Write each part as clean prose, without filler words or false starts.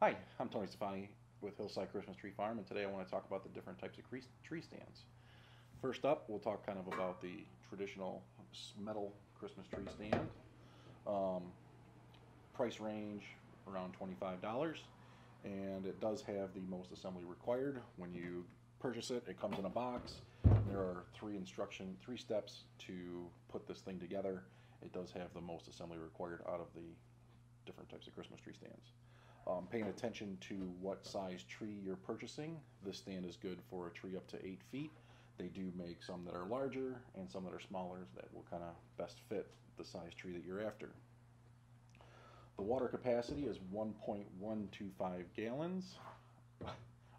Hi, I'm Tony Stefani with Hillside Christmas Tree Farm, and today I want to talk about the different types of tree stands. First up, we'll talk kind of about the traditional metal Christmas tree stand. Um, Price range around $25, and it does have the most assembly required. When you purchase it, it comes in a box. There are three steps to put this thing together. It does have the most assembly required out of the different types of Christmas tree stands. Paying attention to what size tree you're purchasing. This stand is good for a tree up to 8 feet. They do make some that are larger and some that are smaller that will kind of best fit the size tree that you're after. The water capacity is 1.125 gallons.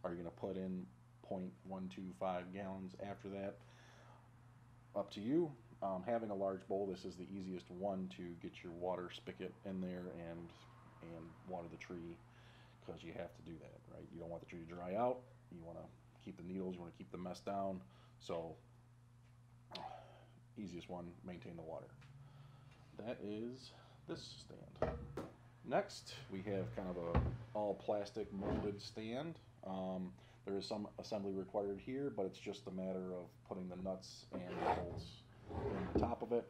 Are you going to put in 0.125 gallons after that? Up to you. Having a large bowl, this is the easiest one to get your water spigot in there and water the tree, because you have to do that, right? You don't want the tree to dry out. You want to keep the needles, you want to keep the mess down. So easiest one, maintain the water. That is this stand. Next, we have kind of a all plastic molded stand. There is some assembly required here, but it's just a matter of putting the nuts and the bolts in the top of it.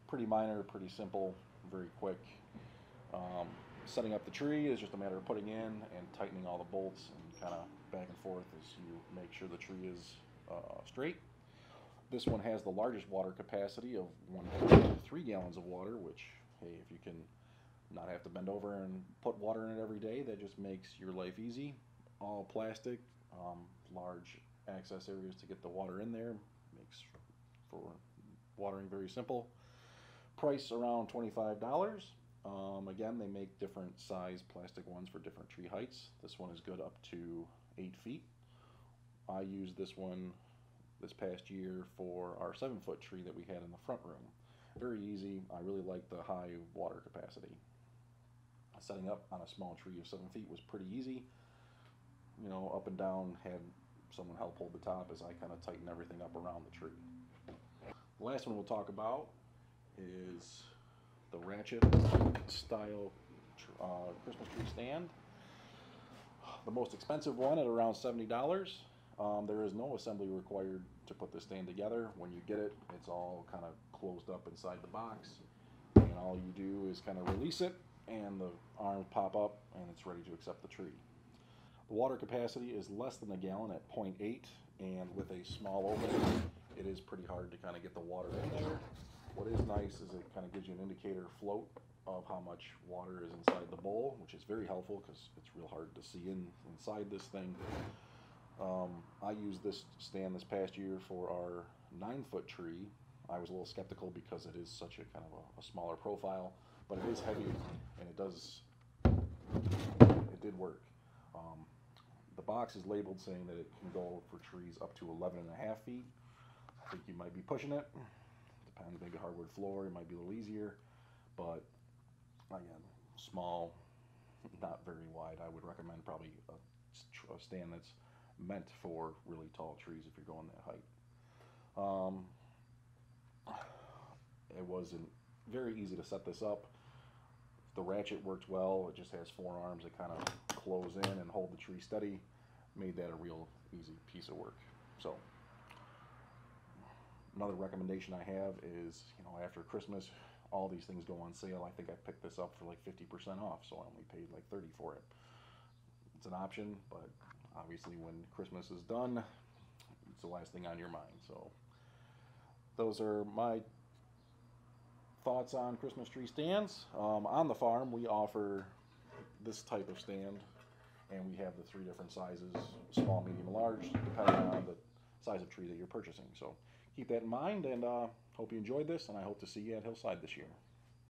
Pretty minor, pretty simple, very quick. Setting up the tree is just a matter of putting in and tightening all the bolts and kind of back and forth as you make sure the tree is straight. This one has the largest water capacity of 1.3 gallons of water, which, hey, if you can not have to bend over and put water in it every day, that just makes your life easy. All plastic, large access areas to get the water in there, makes for watering very simple. Price around $25. Again, they make different size plastic ones for different tree heights. This one is good up to 8 feet. I used this one this past year for our 7-foot tree that we had in the front room. Very easy. I really like the high water capacity. Setting up on a small tree of 7 feet was pretty easy. You know, up and down, had someone help hold the top as I kind of tighten everything up around the tree. The last one we'll talk about is the ratchet style Christmas tree stand. The most expensive one at around $70. There is no assembly required to put this stand together. When you get it, it's all kind of closed up inside the box, and all you do is kind of release it and the arms pop up and it's ready to accept the tree. The water capacity is less than a gallon at 0.8, and with a small opening it is pretty hard to kind of get the water in there. What is nice is it kind of gives you an indicator float of how much water is inside the bowl, which is very helpful because it's real hard to see inside this thing. I used this stand this past year for our 9-foot tree. I was a little skeptical because it is such a kind of a smaller profile, but it is heavy and it did work. The box is labeled saying that it can go for trees up to 11.5 feet. I think you might be pushing it. Depends, maybe hardwood floor, it might be a little easier, but again, small, not very wide. I would recommend probably a stand that's meant for really tall trees if you're going that height. It wasn't very easy to set this up. The ratchet worked well. It just has 4 arms that kind of close in and hold the tree steady. Made that a real easy piece of work. So another recommendation I have is, you know, after Christmas, all these things go on sale. I think I picked this up for like 50% off, so I only paid like $30 for it. It's an option, but obviously when Christmas is done, it's the last thing on your mind. So those are my thoughts on Christmas tree stands. On the farm, we offer this type of stand, and we have the 3 different sizes: small, medium, and large, depending on the size of tree that you're purchasing. So keep that in mind, and hope you enjoyed this, and I hope to see you at Hillside this year.